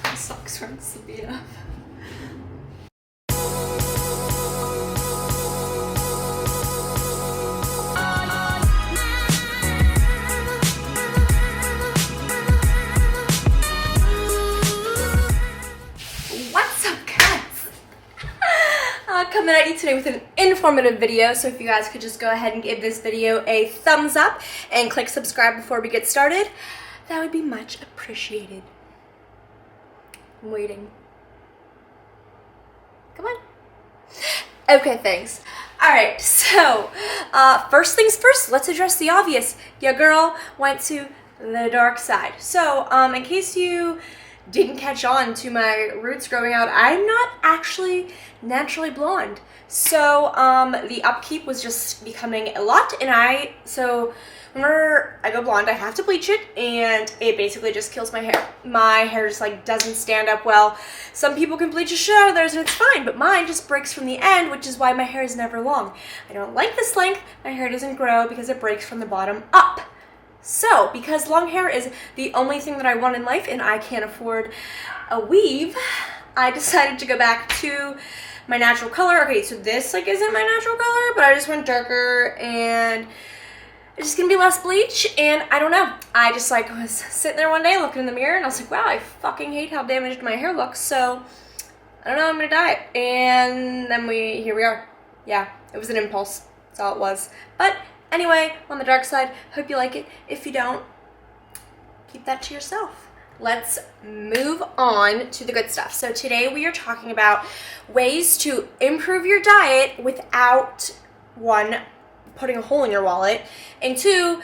My socks weren't slippy enough. What's up, guys? Coming at you today with an informative video, so if you guys could just go ahead and give this video a thumbs up and click subscribe before we get started, that would be much appreciated. I'm waiting. Come on. Okay, thanks. Alright, so, first things first, let's address the obvious. Your girl went to the dark side. So, in case you didn't catch on to my roots growing out, I'm not actually naturally blonde. So, the upkeep was just becoming a lot, and so whenever I go blonde, I have to bleach it, and it basically just kills my hair. My hair just like doesn't stand up well. Some people can bleach a shit out of theirs and it's fine, but mine just breaks from the end, which is why my hair is never long. I don't like this length. My hair doesn't grow because it breaks from the bottom up. So, because long hair is the only thing that I want in life and I can't afford a weave, I decided to go back to my natural color. Okay, so this like isn't my natural color, but I just went darker and it's just gonna be less bleach, and I don't know. I just like was sitting there one day looking in the mirror and I was like, wow, I fucking hate how damaged my hair looks, so I don't know, I'm gonna dye it. And then here we are. Yeah, it was an impulse. That's all it was. But anyway, on the dark side, hope you like it. If you don't, keep that to yourself. Let's move on to the good stuff. So today we are talking about ways to improve your diet without, one, putting a hole in your wallet, and two,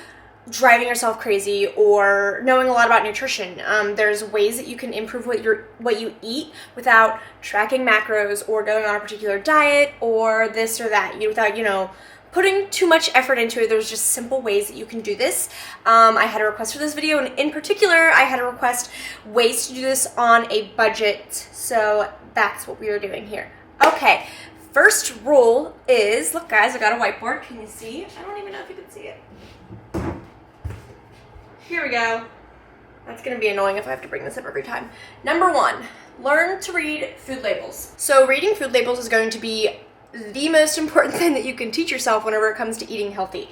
driving yourself crazy or knowing a lot about nutrition. There's ways that you can improve what you eat without tracking macros or going on a particular diet or this or that. Without, putting too much effort into it. There's just simple ways that you can do this. I had a request for this video, and in particular, I had a request ways to do this on a budget. So that's what we are doing here. Okay, first rule is, look guys, I got a whiteboard. Can you see? I don't even know if you can see it. Here we go. That's gonna be annoying if I have to bring this up every time. Number one, learn to read food labels. So reading food labels is going to be the most important thing that you can teach yourself whenever it comes to eating healthy.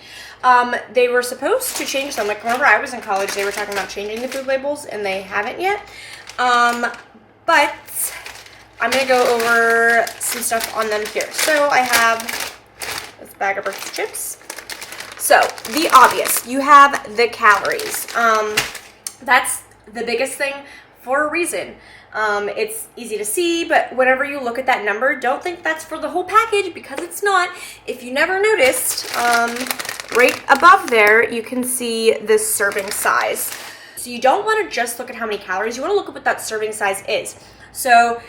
They were supposed to change them. Like whenever I was in college, they were talking about changing the food labels, and they haven't yet. But I'm gonna go over some stuff on them here. So I have this bag of Breanna chips. So the obvious, you have the calories. That's the biggest thing for a reason. It's easy to see, but whenever you look at that number, don't think that's for the whole package, because it's not. If you never noticed, right above there, you can see this serving size. So you don't want to just look at how many calories, you want to look at what that serving size is. So,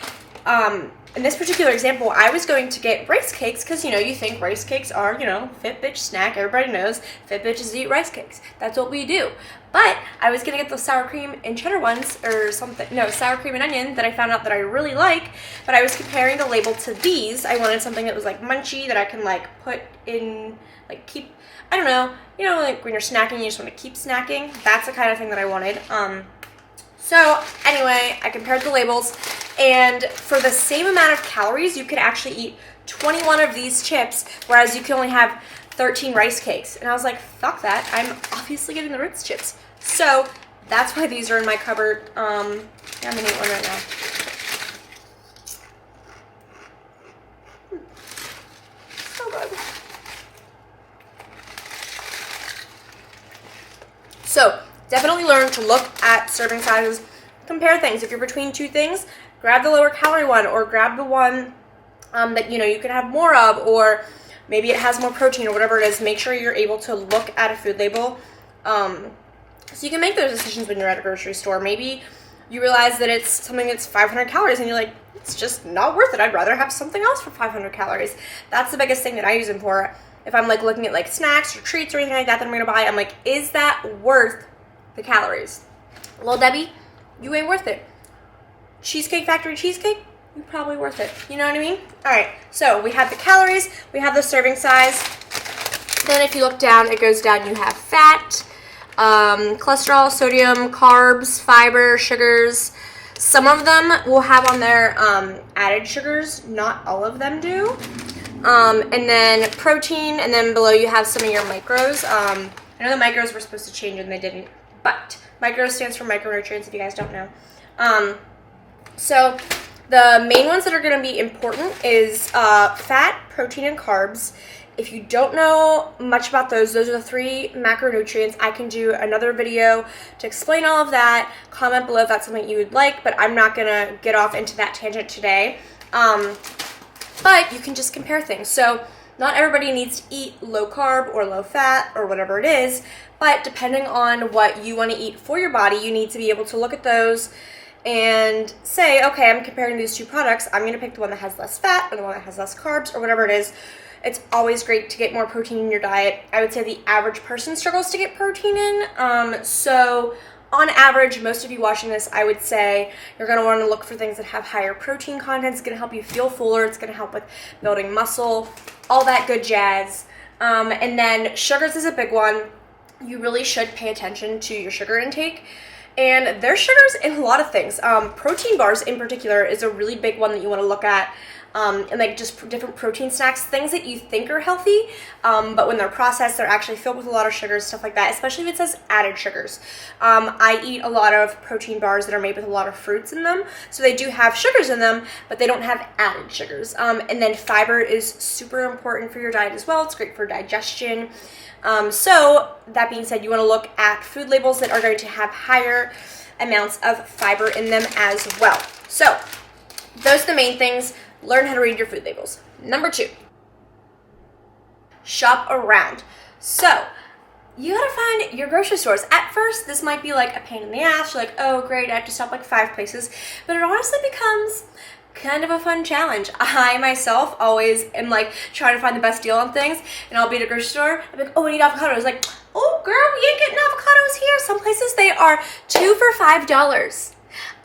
in this particular example, I was going to get rice cakes because, you think rice cakes are, fit bitch snack. Everybody knows fit bitches eat rice cakes. That's what we do. But I was going to get those sour cream and cheddar ones or something. No, sour cream and onion that I found out that I really like. But I was comparing the label to these. I wanted something that was like munchy that I can like put in, like keep, I don't know. Like when you're snacking, you just want to keep snacking. That's the kind of thing that I wanted. So anyway, I compared the labels, and for the same amount of calories, you could actually eat 21 of these chips, whereas you can only have 13 rice cakes. And I was like, fuck that. I'm obviously getting the Ritz chips. So that's why these are in my cupboard. I'm gonna eat one right now. So good. So definitely learn to look at serving sizes, compare things. If you're between two things, grab the lower calorie one, or grab the one that you can have more of, or maybe it has more protein or whatever it is. Make sure you're able to look at a food label so you can make those decisions when you're at a grocery store. Maybe you realize that it's something that's 500 calories and you're like, it's just not worth it. I'd rather have something else for 500 calories. That's the biggest thing that I use them for. If I'm like looking at like snacks or treats or anything like that I'm going to buy, I'm like, is that worth the calories? Well, Debbie, you ain't worth it. Cheesecake Factory cheesecake, you're probably worth it. You know what I mean? All right, so we have the calories, we have the serving size. Then if you look down, it goes down, you have fat, cholesterol, sodium, carbs, fiber, sugars, Some of them will have on there added sugars. Not all of them do. And then protein, and then below you have some of your micros. I know the micros were supposed to change and they didn't, but micros stands for micronutrients if you guys don't know. So the main ones that are going to be important is fat, protein, and carbs. If you don't know much about those are the 3 macronutrients. I can do another video to explain all of that. Comment below if that's something you would like, but I'm not going to get off into that tangent today. But you can just compare things. So not everybody needs to eat low carb or low fat or whatever it is, but depending on what you want to eat for your body, you need to be able to look at those and say, okay, I'm comparing these 2 products. I'm going to pick the one that has less fat or the one that has less carbs or whatever it is. It's always great to get more protein in your diet. I would say the average person struggles to get protein in. So on average, most of you watching this, I would say you're going to want to look for things that have higher protein content. It's going to help you feel fuller. It's going to help with building muscle, all that good jazz. And then sugars is a big one. You really should pay attention to your sugar intake. And there's sugars in a lot of things. Protein bars in particular is a really big one that you want to look at. And like just different protein snacks, things that you think are healthy, but when they're processed, they're actually filled with a lot of sugars, stuff like that, especially if it says added sugars. I eat a lot of protein bars that are made with a lot of fruits in them, so they do have sugars in them, but they don't have added sugars. And then fiber is super important for your diet as well. It's great for digestion. So that being said, you want to look at food labels that are going to have higher amounts of fiber in them as well. So those are the main things. Learn how to read your food labels. Number 2, shop around. So you gotta find your grocery stores. At first, this might be like a pain in the ass. You're like, oh great, I have to stop like 5 places. But it honestly becomes kind of a fun challenge. I myself always am like trying to find the best deal on things, and I'll be at a grocery store, I'm like, oh, I need avocados. Like, oh girl, you ain't getting avocados here. Some places they are 2 for $5.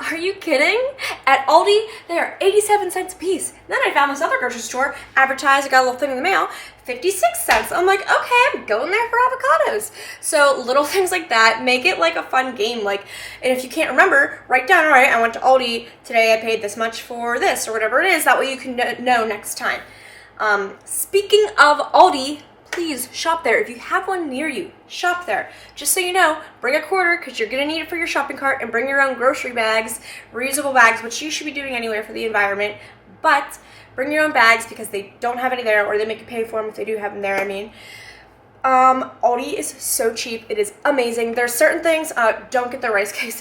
Are you kidding? At Aldi, they are 87 cents a piece. Then I found this other grocery store advertised, I got a little thing in the mail, 56 cents. I'm like, okay, I'm going there for avocados. So little things like that make it like a fun game. Like, and if you can't remember, write down, all right, I went to Aldi today, I paid this much for this or whatever it is. That way you can know next time. Speaking of Aldi, please shop there. If you have one near you, shop there. Just so you know, bring a quarter because you're going to need it for your shopping cart, and bring your own grocery bags, reusable bags, which you should be doing anyway for the environment. But bring your own bags because they don't have any there, or they make you pay for them if they do have them there, I mean. Aldi is so cheap. It is amazing. There's certain things, don't get the rice cakes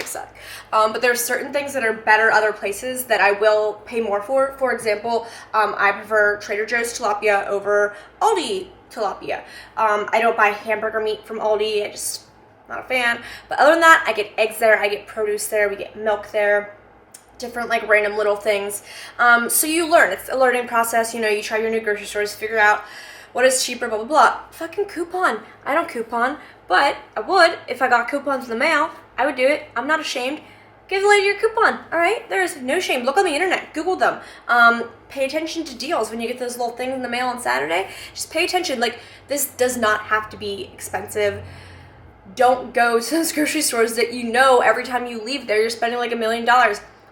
suck. But there's certain things that are better other places that I will pay more for. For example, I prefer Trader Joe's tilapia over Aldi tilapia. I don't buy hamburger meat from Aldi. I just not a fan. But other than that, I get eggs there, I get produce there, we get milk there, different like random little things. So you learn. It's a learning process. You know, you try your new grocery stores, figure out what is cheaper, blah, blah, blah. Fucking coupon. I don't coupon, but I would. If I got coupons in the mail, I would do it. I'm not ashamed. Give the lady your coupon, all right? There is no shame. Look on the internet. Google them. Pay attention to deals when you get those little things in the mail on Saturday. Just pay attention. Like, this does not have to be expensive. Don't go to those grocery stores that you know every time you leave there, you're spending like $1 million.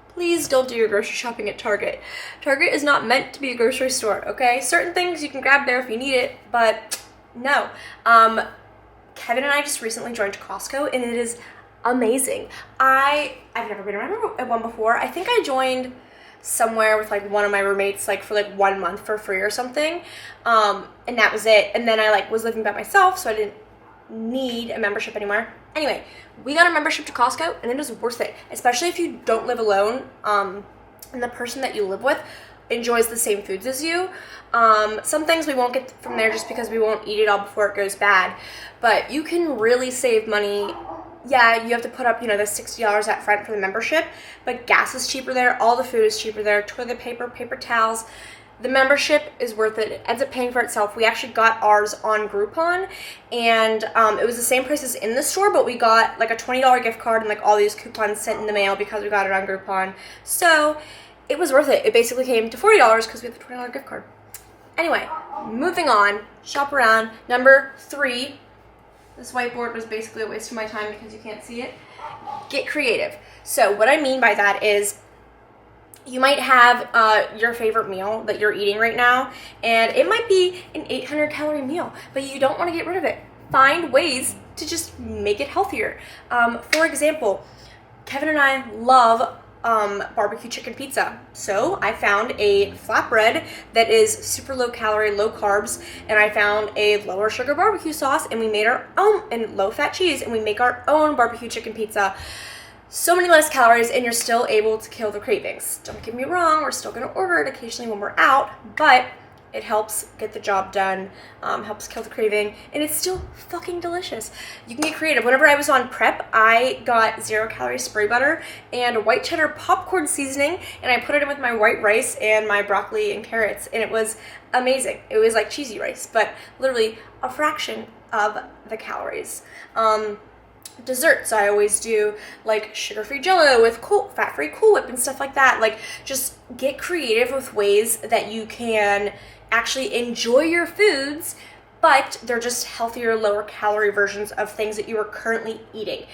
Please don't do your grocery shopping at Target. Target is not meant to be a grocery store, okay? Certain things you can grab there if you need it, but no. Kevin and I just recently joined Costco, and it is amazing. I've never been at one before. I think I joined somewhere with like one of my roommates like for like 1 month for free or something, and that was it. And then I like was living by myself, so I didn't need a membership anymore. Anyway, we got a membership to Costco, and it is worth it, especially if you don't live alone, and the person that you live with enjoys the same foods as you. Some things we won't get from there just because we won't eat it all before it goes bad, but you can really save money. Yeah, you have to put up, you know, the $60 up front for the membership, but gas is cheaper there, all the food is cheaper there, toilet paper, paper towels. The membership is worth it. It ends up paying for itself. We actually got ours on Groupon, and it was the same price as in the store, but we got like a $20 gift card and like all these coupons sent in the mail because we got it on Groupon. So it was worth it. It basically came to $40 because we have the $20 gift card. Anyway, moving on. Shop around. Number 3. This whiteboard was basically a waste of my time because you can't see it. get creative. So what I mean by that is you might have your favorite meal that you're eating right now, and it might be an 800 calorie meal, but you don't want to get rid of it. Find ways to just make it healthier. For example, Kevin and I love barbecue chicken pizza. So I found a flatbread that is super low calorie, low carbs, and I found a lower sugar barbecue sauce, and we made our own, and low fat cheese, and we make our own barbecue chicken pizza. So many less calories, and you're still able to kill the cravings. Don't get me wrong, we're still gonna order it occasionally when we're out, but it helps get the job done, helps kill the craving, and it's still fucking delicious. You can get creative. Whenever I was on prep, I got 0 calorie spray butter and white cheddar popcorn seasoning, and I put it in with my white rice and my broccoli and carrots, and it was amazing. It was like cheesy rice, but literally a fraction of the calories. Desserts, I always do like sugar-free Jello with fat-free Cool Whip and stuff like that. Like, just get creative with ways that you can actually enjoy your foods, but they're just healthier, lower calorie versions of things that you are currently eating.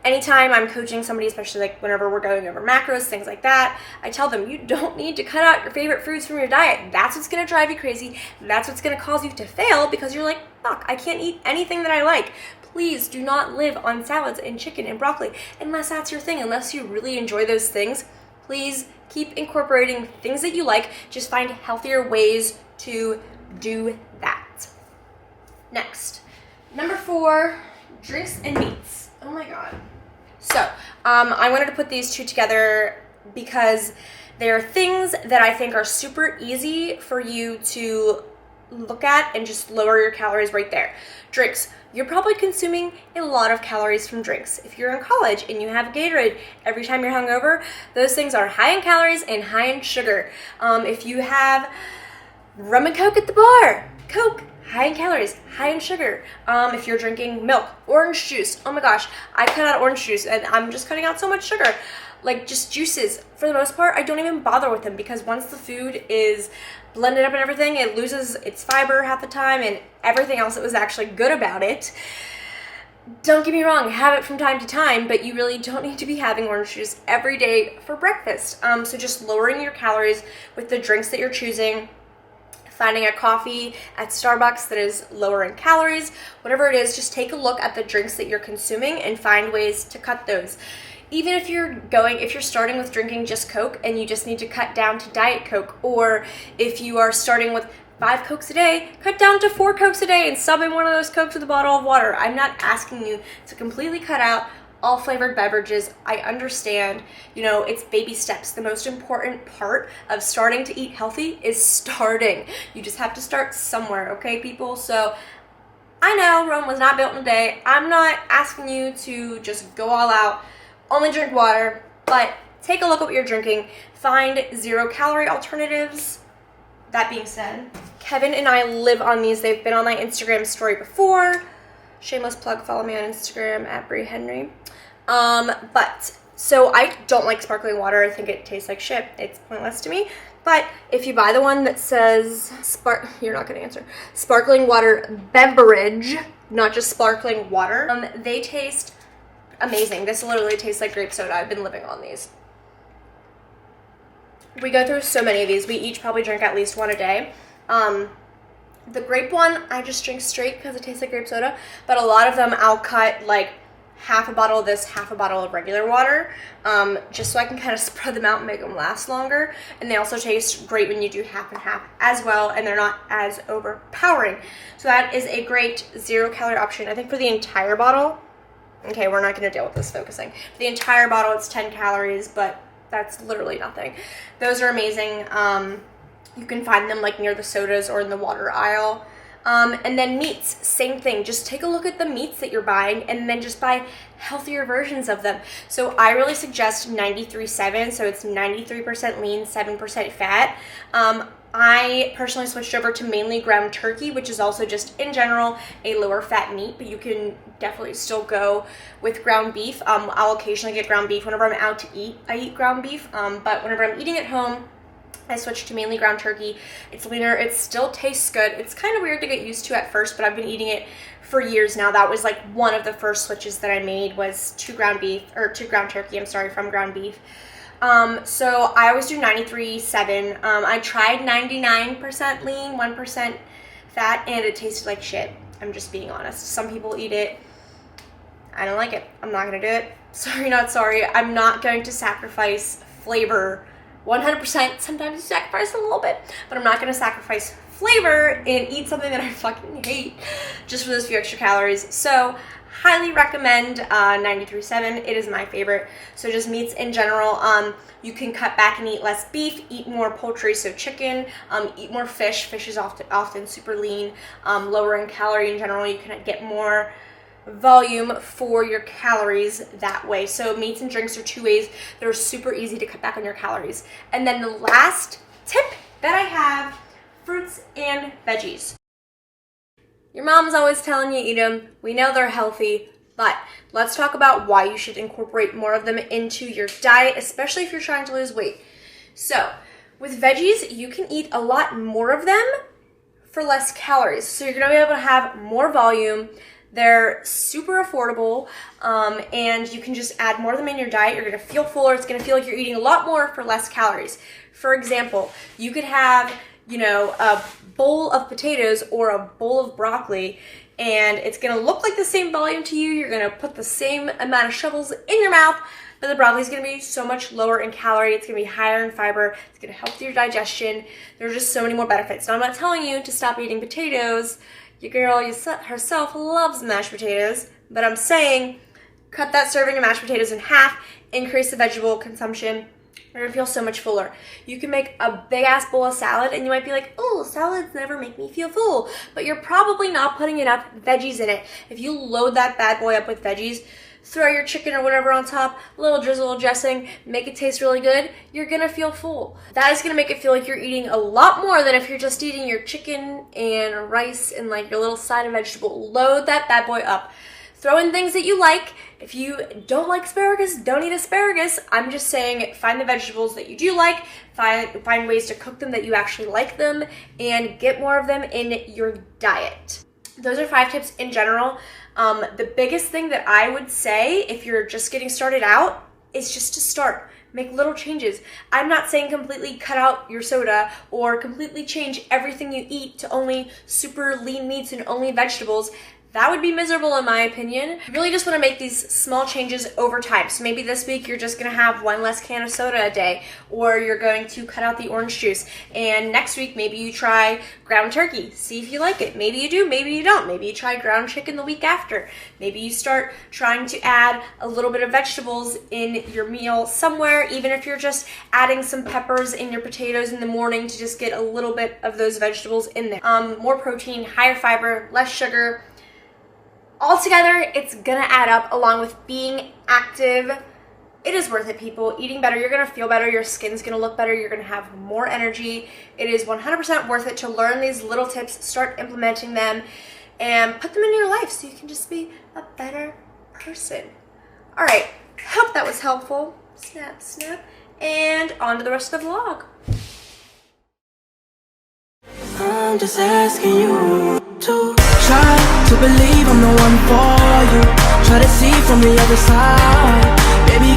Anytime I'm coaching somebody, especially like whenever we're going over macros, things like that, I tell them you don't need to cut out your favorite foods from your diet. That's what's gonna drive you crazy. That's what's gonna cause you to fail, because you're like, fuck, I can't eat anything that I like. Please do not live on salads and chicken and broccoli unless that's your thing, unless you really enjoy those things. Please keep incorporating things that you like. Just find healthier ways to do that. Next, number 4, drinks and meats. Oh my God. So I wanted to put these two together because they're things that I think are super easy for you to look at and just lower your calories right there. Drinks. You're probably consuming a lot of calories from drinks. If you're in college and you have Gatorade every time you're hungover, those things are high in calories and high in sugar. If you have rum and Coke at the bar, Coke, high in calories, high in sugar. If you're drinking milk, orange juice, oh my gosh, I cut out orange juice and I'm just cutting out so much sugar. Like, just juices, for the most part, I don't even bother with them, because once the food is blended up and everything, it loses its fiber half the time and everything else that was actually good about it. Don't get me wrong, have it from time to time, but you really don't need to be having orange juice every day for breakfast. So just lowering your calories with the drinks that you're choosing, finding a coffee at Starbucks that is lower in calories, whatever it is, just take a look at the drinks that you're consuming and find ways to cut those. Even if you're starting with drinking just Coke and you just need to cut down to Diet Coke, or if you are starting with 5 Cokes a day, cut down to 4 Cokes a day and sub in one of those Cokes with a bottle of water. I'm not asking you to completely cut out all flavored beverages. I understand, it's baby steps. The most important part of starting to eat healthy is starting. You just have to start somewhere, okay, people? So I know Rome was not built in a day. I'm not asking you to just go all out, only drink water, but take a look at what you're drinking. Find 0 calorie alternatives. That being said, Kevin and I live on these. They've been on my Instagram story before. Shameless plug, follow me on Instagram at BREEHENRYY. So I don't like sparkling water. I think it tastes like shit. It's pointless to me. But if you buy the one that says, you're not going to answer, sparkling water beverage, not just sparkling water, they taste amazing. This literally tastes like grape soda. I've been living on these. We go through so many of these. We each probably drink at least one a day. The grape one, I just drink straight because it tastes like grape soda. But a lot of them, I'll cut like half a bottle of this, half a bottle of regular water, just so I can kind of spread them out and make them last longer. And they also taste great when you do half and half as well, and they're not as overpowering. So that is a great 0 calorie option. I think for the entire bottle, okay, we're not going to deal with this focusing. For the entire bottle, it's 10 calories, but that's literally nothing. Those are amazing. You can find them like near the sodas or in the water aisle. And then meats, same thing. Just take a look at the meats that you're buying and then just buy healthier versions of them. So I really suggest 93.7, so it's 93% lean, 7% fat. I personally switched over to mainly ground turkey, which is also just in general a lower fat meat, but you can definitely still go with ground beef. I'll occasionally get ground beef. Whenever I'm out to eat, I eat ground beef, but whenever I'm eating at home, I switched to mainly ground turkey. It's leaner. It still tastes good. It's kind of weird to get used to at first, but I've been eating it for years now. That was like one of the first switches that I made, was to ground turkey, I'm sorry, from ground beef. So I always do 93.7. I tried 99% lean, 1% fat, and it tasted like shit. I'm just being honest. Some people eat it. I don't like it. I'm not gonna do it. Sorry, not sorry. I'm not going to sacrifice flavor 100%. Sometimes you sacrifice a little bit, but I'm not going to sacrifice flavor and eat something that I fucking hate just for those few extra calories. So highly recommend 93.7. It is my favorite. So just meats in general. You can cut back and eat less beef, eat more poultry, so chicken, eat more fish. Fish is often super lean, lower in calorie in general. You can get more volume for your calories that way. So meats and drinks are two ways that are super easy to cut back on your calories. And then the last tip that I have, fruits and veggies. Your mom's always telling you eat them. We know they're healthy, but let's talk about why you should incorporate more of them into your diet, especially if you're trying to lose weight. So with veggies, you can eat a lot more of them for less calories. So you're gonna be able to have more volume. They're super affordable, and you can just add more of them in your diet. You're gonna feel fuller. It's gonna feel like you're eating a lot more for less calories. For example, you could have, a bowl of potatoes or a bowl of broccoli, and it's gonna look like the same volume to you. You're gonna put the same amount of shovels in your mouth, but the broccoli is gonna be so much lower in calorie. It's gonna be higher in fiber. It's gonna help with your digestion. There's just so many more benefits. Now, I'm not telling you to stop eating potatoes. Your girl herself loves mashed potatoes, but I'm saying cut that serving of mashed potatoes in half, increase the vegetable consumption. You're gonna feel so much fuller. You can make a big ass bowl of salad and you might be like, oh, salads never make me feel full, but you're probably not putting enough veggies in it. If you load that bad boy up with veggies, throw your chicken or whatever on top, a little drizzle of dressing, make it taste really good, you're gonna feel full. That is gonna make it feel like you're eating a lot more than if you're just eating your chicken and rice and like your little side of vegetable. Load that bad boy up. Throw in things that you like. If you don't like asparagus, don't eat asparagus. I'm just saying find the vegetables that you do like, find ways to cook them that you actually like them, and get more of them in your diet. Those are 5 tips in general. The biggest thing that I would say if you're just getting started out is just to start. Make little changes. I'm not saying completely cut out your soda or completely change everything you eat to only super lean meats and only vegetables. That would be miserable in my opinion. You really just want to make these small changes over time. So maybe this week you're just going to have 1 less can of soda a day, or you're going to cut out the orange juice. And next week maybe you try ground turkey. See if you like it. Maybe you do, maybe you don't. Maybe you try ground chicken the week after. Maybe you start trying to add a little bit of vegetables in your meal somewhere, even if you're just adding some peppers in your potatoes in the morning to just get a little bit of those vegetables in there. More protein, higher fiber, less sugar. Altogether, it's gonna add up along with being active. It is worth it, people. Eating better, you're gonna feel better, your skin's gonna look better, you're gonna have more energy. It is 100% worth it to learn these little tips, start implementing them, and put them in your life so you can just be a better person. All right, hope that was helpful. Snap, snap, and on to the rest of the vlog. I'm just asking you to try to believe I'm the one for you. Try to see from the other side. Baby,